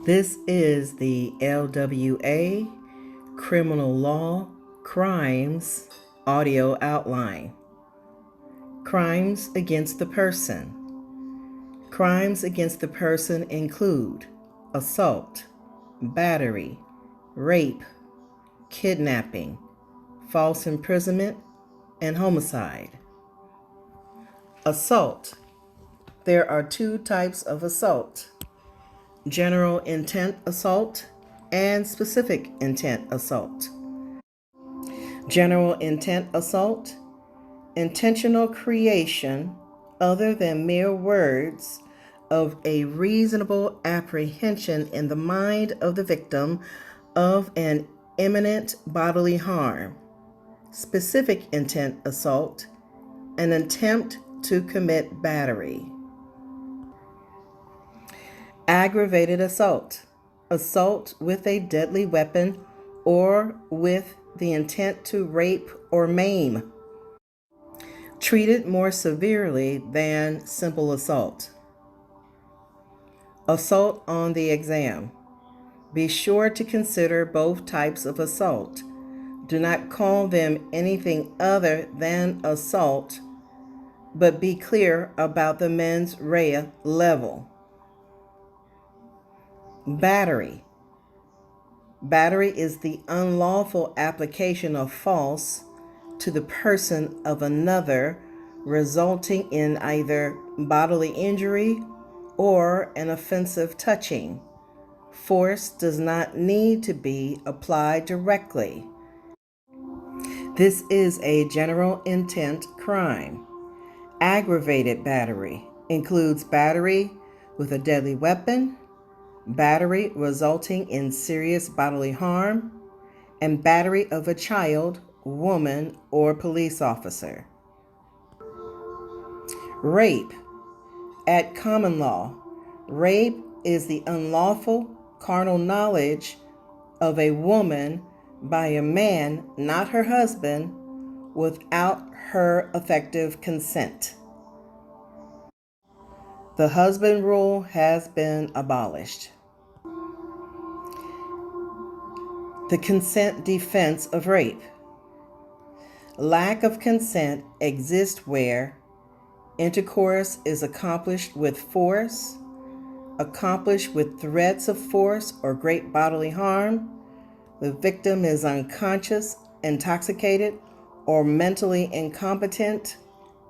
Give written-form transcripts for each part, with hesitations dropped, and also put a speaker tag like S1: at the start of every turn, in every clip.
S1: This is the LWA Criminal Law Crimes Audio Outline. Crimes against the person. Crimes against the person include assault, battery, rape, kidnapping, false imprisonment, and homicide. Assault. There are two types of assault: general intent assault and specific intent assault. General intent assault: intentional creation, other than mere words, of a reasonable apprehension in the mind of the victim of an imminent bodily harm. Specific intent assault: an attempt to commit battery. Aggravated assault: assault with a deadly weapon or with the intent to rape or maim. Treated more severely than simple assault. Assault on the exam. Be sure to consider both types of assault. Do not call them anything other than assault, but be clear about the mens rea level. Battery. Battery is the unlawful application of force to the person of another, resulting in either bodily injury or an offensive touching. Force does not need to be applied directly. This is a general intent crime. Aggravated battery includes battery with a deadly weapon, battery resulting in serious bodily harm, and battery of a child, woman, or police officer. Rape. At common law, rape is the unlawful carnal knowledge of a woman by a man, not her husband, without her effective consent. The husband rule has been abolished. The consent defense of rape. Lack of consent exists where intercourse is accomplished with force, accomplished with threats of force or great bodily harm, the victim is unconscious, intoxicated, or mentally incompetent,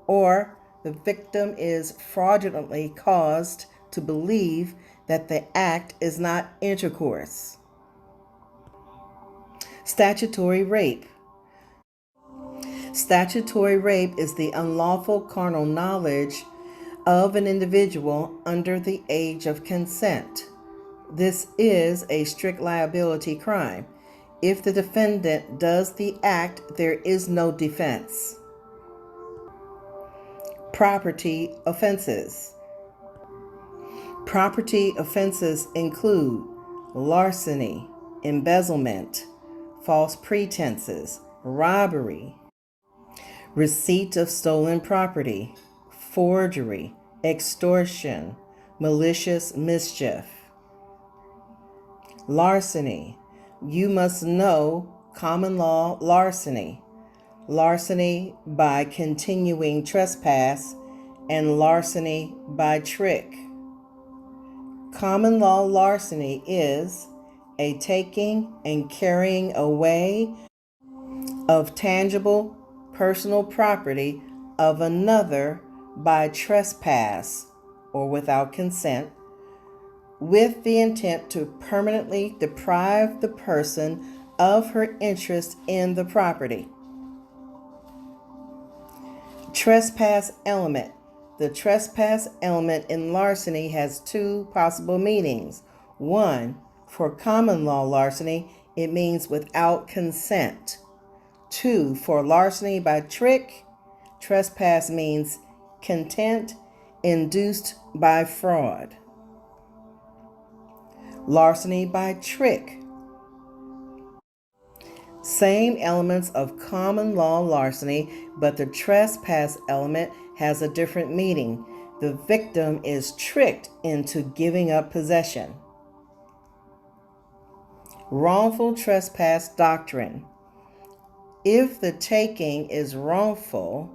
S1: or the victim is fraudulently caused to believe that the act is not intercourse. Statutory rape. Statutory rape is the unlawful carnal knowledge of an individual under the age of consent. This is a strict liability crime. If the defendant does the act, there is no defense. Property offenses. Property offenses include larceny, embezzlement, false pretenses, robbery, receipt of stolen property, forgery, extortion, malicious mischief. Larceny. You must know common law larceny, larceny by continuing trespass, and larceny by trick. Common law larceny is a taking and carrying away of tangible personal property of another by trespass or without consent, with the intent to permanently deprive the person of her interest in the property. Trespass element. The trespass element in larceny has two possible meanings. One, for common law larceny, it means without consent. Two, for larceny by trick, trespass means content induced by fraud. Larceny by trick. Same elements of common law larceny, but the trespass element has a different meaning. The victim is tricked into giving up possession. Wrongful trespass doctrine. If the taking is wrongful,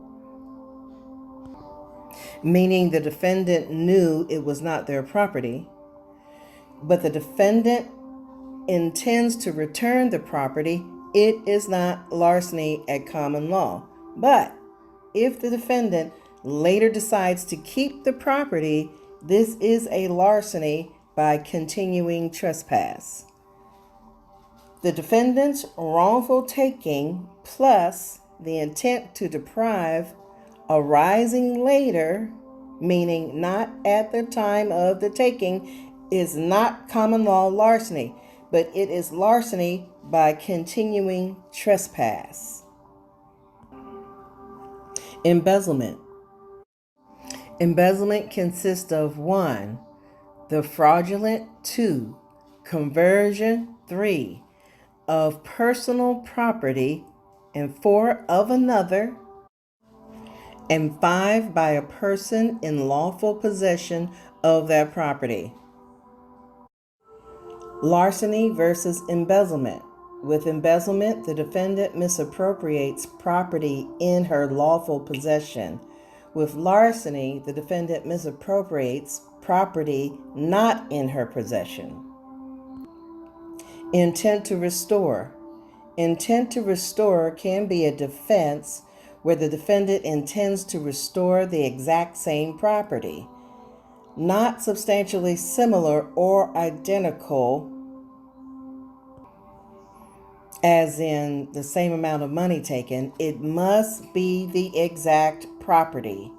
S1: meaning the defendant knew it was not their property, but the defendant intends to return the property, it is not larceny at common law. But if the defendant later decides to keep the property, this is a larceny by continuing trespass. The defendant's wrongful taking plus the intent to deprive arising later, meaning not at the time of the taking, is not common law larceny, but it is larceny by continuing trespass. Embezzlement. Embezzlement consists of 1. The fraudulent, 2. Conversion, 3. Of personal property, and 4. Of another, and 5. By a person in lawful possession of that property. Larceny versus embezzlement. With embezzlement, the defendant misappropriates property in her lawful possession. With larceny, the defendant misappropriates property not in her possession. Intent to restore. Intent to restore can be a defense where the defendant intends to restore the exact same property, not substantially similar or identical, as in the same amount of money taken. It must be the exact property.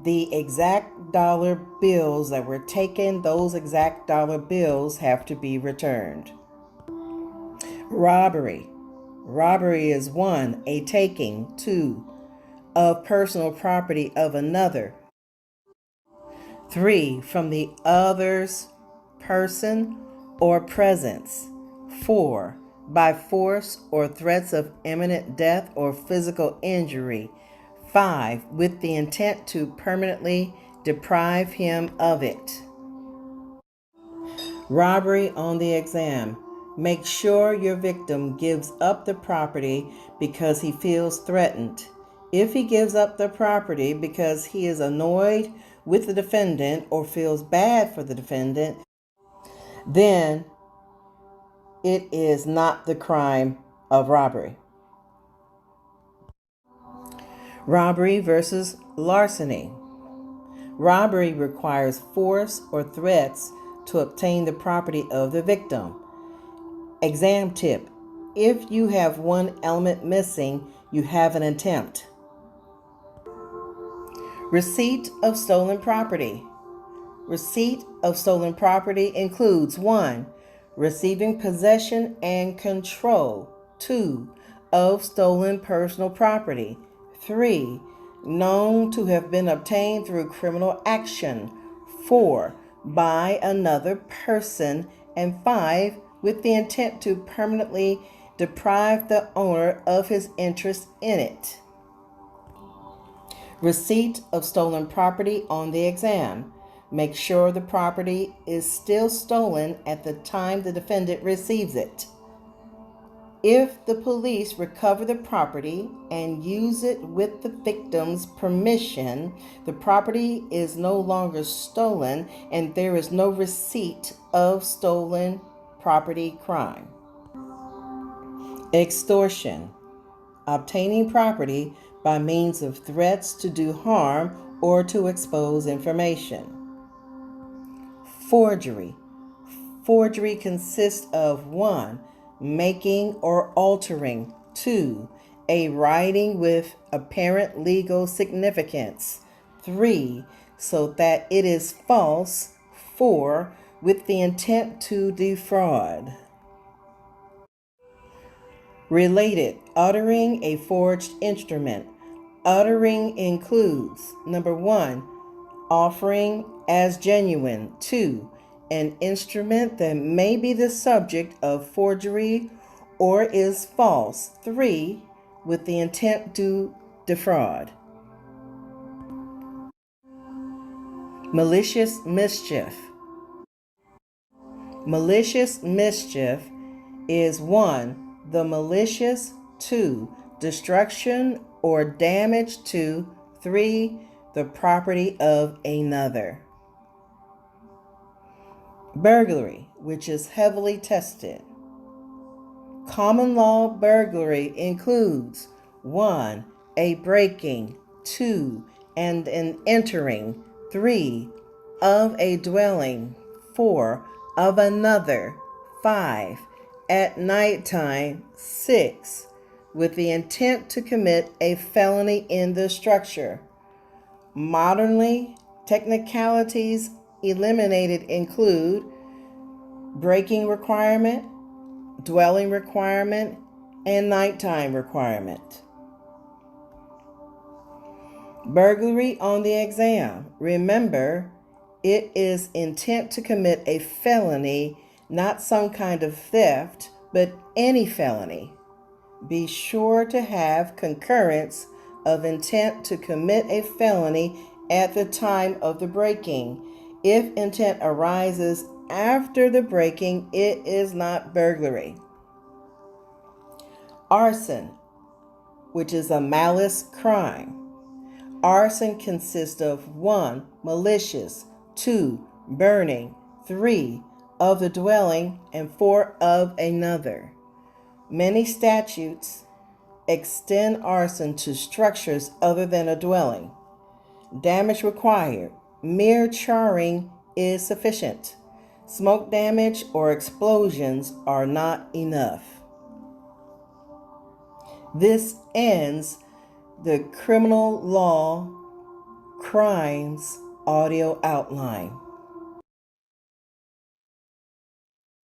S1: The exact dollar bills that were taken, those exact dollar bills have to be returned. Robbery. Robbery is 1. A taking. 2. Of personal property of another. 3. From the other's person or presence. 4. By force or threats of imminent death or physical injury. 5. With the intent to permanently deprive him of it. Robbery on the exam. Make sure your victim gives up the property because he feels threatened. If he gives up the property because he is annoyed with the defendant or feels bad for the defendant, then it is not the crime of robbery. Robbery versus larceny. Robbery requires force or threats to obtain the property of the victim. Exam tip: if you have one element missing, you have an attempt. Receipt of stolen property. Receipt of stolen property includes 1. Receiving possession and control. 2. Of stolen personal property. 3. Known to have been obtained through criminal action. 4. By another person. And 5. With the intent to permanently deprive the owner of his interest in it. Receipt of stolen property on the exam. Make sure the property is still stolen at the time the defendant receives it. If the police recover the property and use it with the victim's permission, the property is no longer stolen and there is no receipt of stolen property crime. Extortion. Obtaining property by means of threats to do harm or to expose information. Forgery. Forgery consists of 1. Making or altering. 2. A writing with apparent legal significance. 3. So that it is false. 4. With the intent to defraud. Related. Uttering a forged instrument. Uttering includes 1. Offering as genuine. 2. An instrument that may be the subject of forgery or is false. 3. With the intent to defraud. Malicious mischief. Malicious mischief is 1. The malicious, 2. Destruction or damage to, 3. The property of another. Burglary, which is heavily tested. Common law burglary includes 1. A breaking, 2. And an entering, 3. Of a dwelling, 4. Of another, 5. At nighttime, 6. With the intent to commit a felony in the structure. Modernly, technicalities eliminated include breaking requirement, dwelling requirement, and nighttime requirement. Burglary on the exam. Remember, it is intent to commit a felony, not some kind of theft, but any felony. Be sure to have concurrence of intent to commit a felony at the time of the breaking. If intent arises after the breaking, it is not burglary. Arson, which is a malice crime. Arson consists of 1. Malicious, 2. Burning, 3. Of the dwelling, and 4. Of another. Many statutes extend arson to structures other than a dwelling. Damage required. Mere charring is sufficient. Smoke damage or explosions are not enough. This ends the criminal law crimes audio outline.